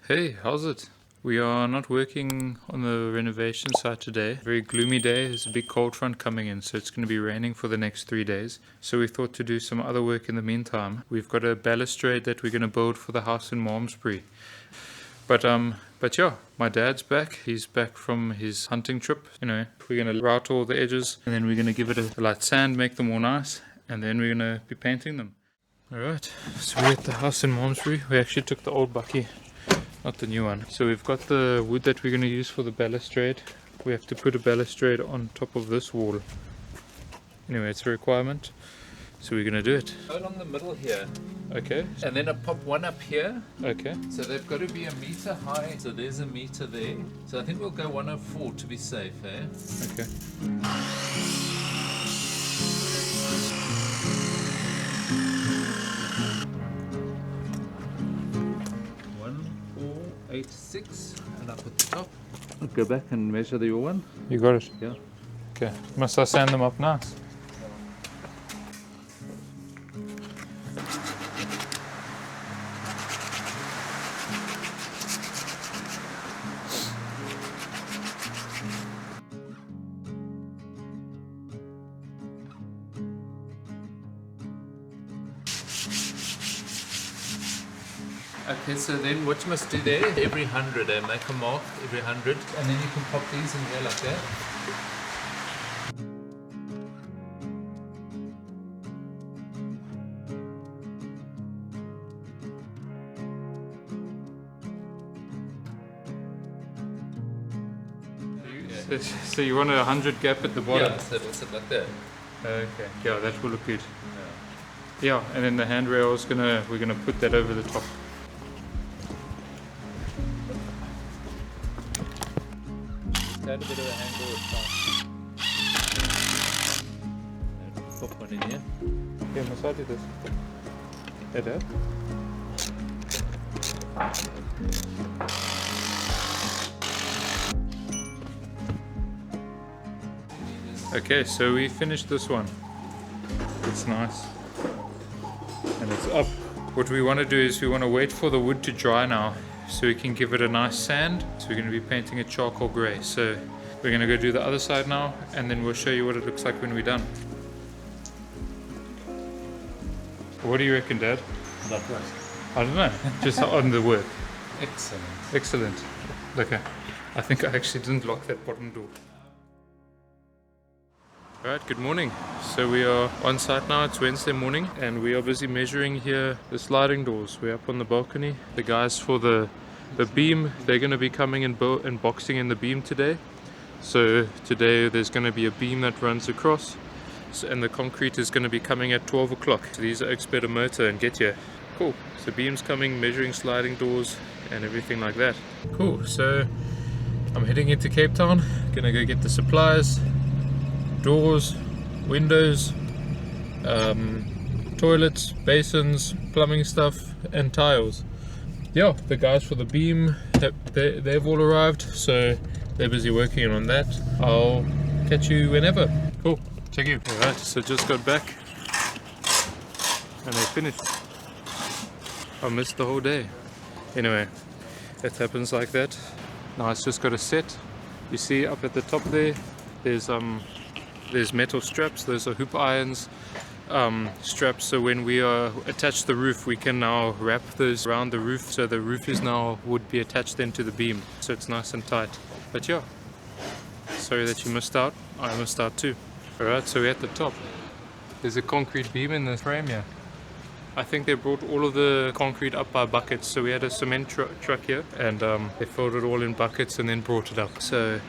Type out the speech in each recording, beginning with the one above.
Hey, how's it? We are not working on the renovation site today. Very gloomy day. There's a big cold front coming in, so it's going to be raining for the next 3 days. So we thought to do some other work in the meantime. We've got a balustrade that we're going to build for the house in Malmesbury. But yeah, my dad's back. He's back from his hunting trip. We're going to route all the edges, and then we're going to give it a light sand, make them all nice, and then we're going to be painting them. Alright, so we're at the house in Malmesbury. We actually took the old bucky, not the new one. So we've got the wood that we're going to use for the balustrade. We have to put a balustrade on top of this wall. Anyway, it's a requirement, so we're going to do it. Along the middle here. Okay. And then I pop one up here. Okay. So they've got to be a meter high. So there's a meter there. So I think we'll go 104 to be safe, eh? Okay. 1,486, and up at the top. I'll go back and measure your one. You got it? Yeah. Okay. Must I sand them up nice? Okay, so then what you must do there, every 100, make a mark every 100, and then you can pop these in here like that. So you want a 100 gap at the bottom? Yeah, so it'll sit like that. Okay. Yeah, that will look good. Yeah, and then the handrail is we're gonna put that over the top. Add a bit of an angle, it's fine. Pop one in here. Okay, must I do this? Yeah, Dad? Okay, so we finished this one. It's nice. And it's up. What we want to do is we want to wait for the wood to dry now so we can give it a nice sand. So we're going to be painting it charcoal grey. So we're going to go do the other side now, and then we'll show you what it looks like when we're done. What do you reckon, Dad? Not right. I don't know, just on the work. Excellent. Excellent. Okay, I think I actually didn't lock that bottom door. Alright, good morning. So we are on site now, it's Wednesday morning, and we are busy measuring here the sliding doors. We're up on the balcony. The guys for the beam, they're going to be coming and boxing in the beam today. So today there's going to be a beam that runs across, and the concrete is going to be coming at 12 o'clock. So these are expert a motor and get here. Cool. So beam's coming, measuring sliding doors and everything like that. Cool. So I'm heading into Cape Town. Gonna go get the supplies. Doors, windows, toilets, basins, plumbing stuff, and tiles. Yeah, the guys for the beam, they've all arrived, so they're busy working on that. I'll catch you whenever. Cool, check you. Alright, so just got back, and they finished. I missed the whole day. Anyway, it happens like that. Now it's just got a set. You see up at the top there's metal straps. Those are hoop irons straps, so when we attach the roof, we can now wrap those around the roof, so the roof would be attached then to the beam, so it's nice and tight. But yeah, sorry that you missed out. I missed out too. Alright, so we're at the top. There's a concrete beam in the frame here. I think they brought all of the concrete up by buckets, so we had a cement truck here, and they filled it all in buckets and then brought it up. So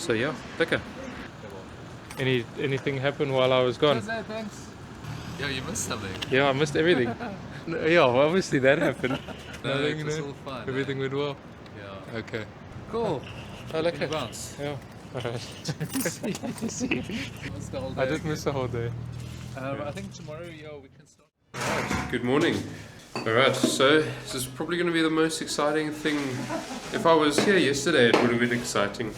yeah, okay. Anything happened while I was gone? Thanks. Yeah, you missed something. Yeah, I missed everything. Yeah, well, obviously that happened. No, it was all fine. Everything went well. Yeah. Okay. Cool. I like Can it. you bounce? Yeah. Alright. Missed the whole day. I did miss the whole day. I think tomorrow, we can start. Alright, good morning. Alright, so this is probably going to be the most exciting thing. If I was here yesterday, it would have been exciting.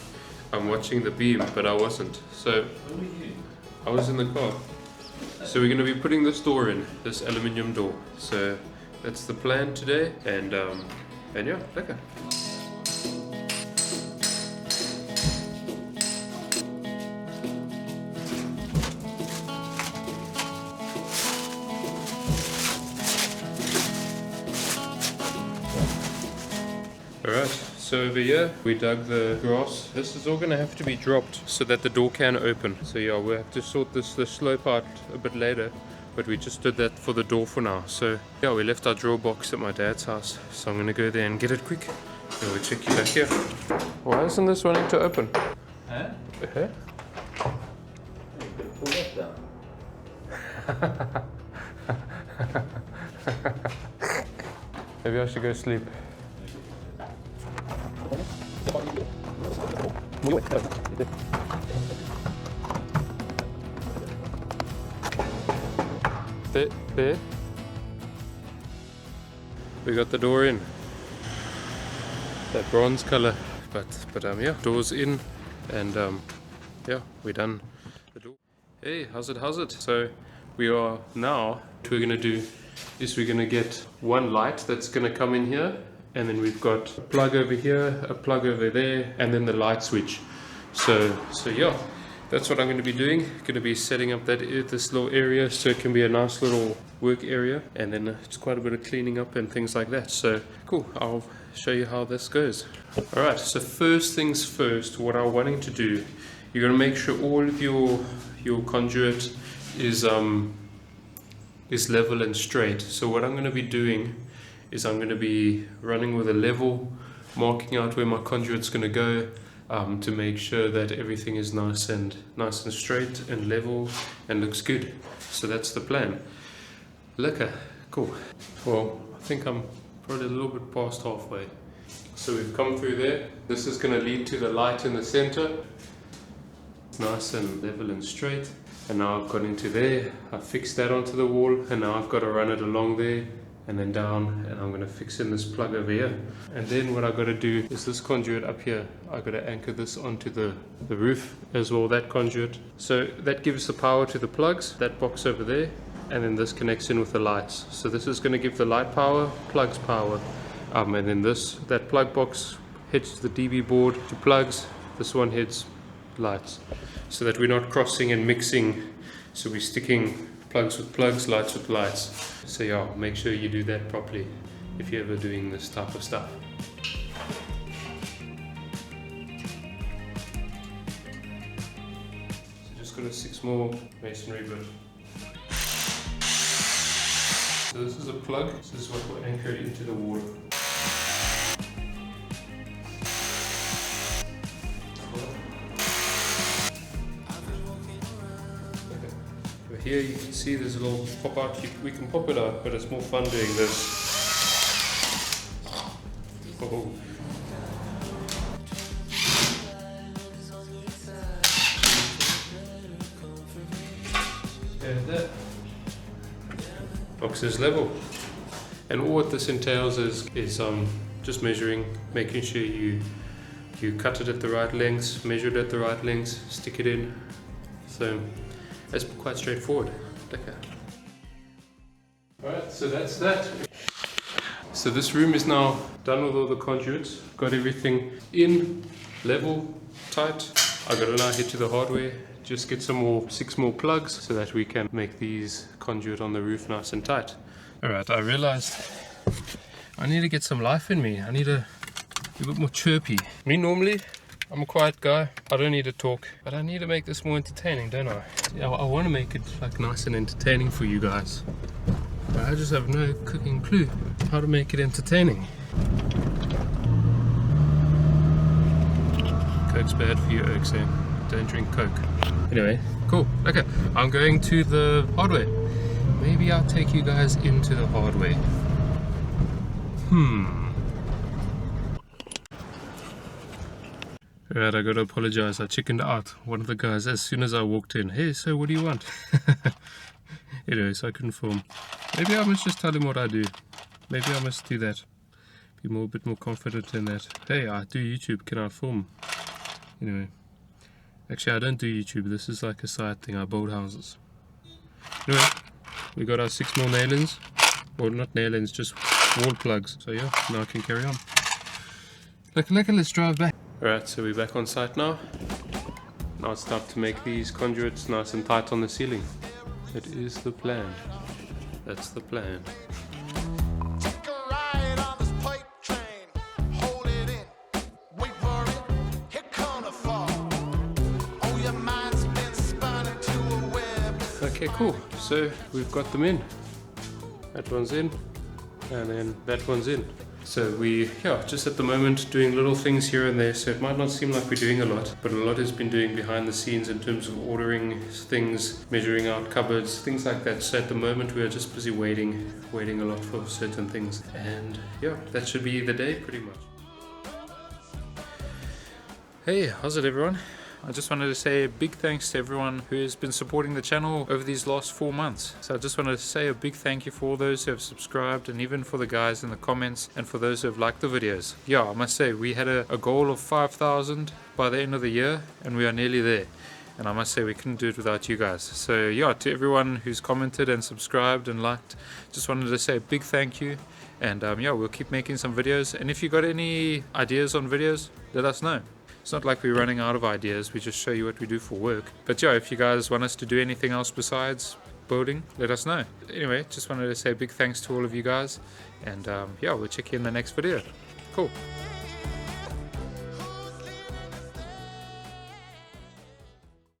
I'm watching the beam, but I wasn't. So I was in the car. So we're going to be putting this door in, this aluminium door. So that's the plan today, and And yeah, lekker. Alright, so over here we dug the grass. This is all going to have to be dropped so that the door can open. So yeah, we'll have to sort the slope out a bit later, but we just did that for the door for now. So yeah, we left our drawer box at my dad's house, so I'm going to go there and get it quick. So we'll check you back here. Why isn't this wanting to open? Huh? Okay. Pull that down. Maybe I should go sleep. There. We got the door in. That bronze color, but yeah, door's in, and yeah, we're done the door. Hey, how's it? So we are now, what we're gonna do is we're gonna get one light that's gonna come in here, and then we've got a plug over here, a plug over there, and then the light switch. So yeah, that's what I'm going to be doing. Going to be setting up this little area so it can be a nice little work area, and then it's quite a bit of cleaning up and things like that. So cool, I'll show you how this goes. Alright, so first things first, what I'm wanting to do, you're going to make sure all of your conduit is level and straight. So what I'm going to be doing is I'm going to be running with a level, marking out where my conduit's going to go, to make sure that everything is nice and straight and level and looks good. So that's the plan. Lekker, cool. Well, I think I'm probably a little bit past halfway. So we've come through there. This is going to lead to the light in the center. Nice and level and straight. And now I've got into there. I've fixed that onto the wall, and now I've got to run it along there and then down, and I'm going to fix in this plug over here. And then what I've got to do is this conduit up here, I've got to anchor this onto the roof as well, that conduit. So that gives the power to the plugs, that box over there, and then this connects in with the lights. So this is going to give the light power, plugs power, and then that plug box heads to the DB board to plugs, this one heads lights, so that we're not crossing and mixing, so we're sticking plugs with plugs, lights with lights. So yeah, make sure you do that properly if you're ever doing this type of stuff. So just got a 6 more masonry bit. So this is a plug, this is what will anchor it into the wall. Here you can see there's a little pop out. We can pop it out, but it's more fun doing this. Oh. And that box is level. And all what this entails is just measuring, making sure you cut it at the right lengths, measure it at the right lengths, stick it in. So that's quite straightforward. Alright, so that's that. So this room is now done with all the conduits. Got everything in, level, tight. I've got to now head to the hardware, just get 6 more plugs so that we can make these conduit on the roof nice and tight. Alright, I realized I need to get some life in me. I need to be a bit more chirpy. Me normally, I'm a quiet guy, I don't need to talk, but I need to make this more entertaining, don't I? Yeah, I want to make it like nice and entertaining for you guys. But I just have no cooking clue how to make it entertaining. Coke's bad for you, Oaks, eh? Don't drink Coke. Anyway, cool. Okay, I'm going to the hardware. Maybe I'll take you guys into the hardware. Alright, I gotta apologize, I chickened out. One of the guys, as soon as I walked in, hey, so what do you want? Anyway, so I couldn't film. Maybe I must just tell him what I do. Maybe I must do that. Be a bit more confident in that. Hey, I do YouTube, can I film? Anyway. Actually, I don't do YouTube, this is like a side thing, I build houses. Anyway, we got our 6 more nail-ins. Well, not nail-ins, just wall plugs. So yeah, now I can carry on. Look, let's drive back. Alright, so we're back on site now. Now it's time to make these conduits nice and tight on the ceiling. That is the plan. That's the plan. Take a ride on this pipe train. Hold it in. Wait for it. Here come the fall. Oh, your mind's been spun into a web. Okay, cool. So we've got them in. That one's in. And then that one's in. So we, just at the moment doing little things here and there, so it might not seem like we're doing a lot, but a lot has been doing behind the scenes in terms of ordering things, measuring out cupboards, things like that. So at the moment we are just busy waiting a lot for certain things. And that should be the day pretty much. Hey, how's it everyone? I just wanted to say a big thanks to everyone who has been supporting the channel over these last 4 months. So I just wanted to say a big thank you for all those who have subscribed, and even for the guys in the comments, and for those who have liked the videos. I must say we had a goal of 5,000 by the end of the year, and we are nearly there. And I must say we couldn't do it without you guys. So to everyone who's commented and subscribed and liked, just wanted to say a big thank you. And we'll keep making some videos. And if you got any ideas on videos, let us know. It's not like we're running out of ideas, we just show you what we do for work. But if you guys want us to do anything else besides building, let us know. Anyway, just wanted to say a big thanks to all of you guys. And we'll check you in the next video. Cool.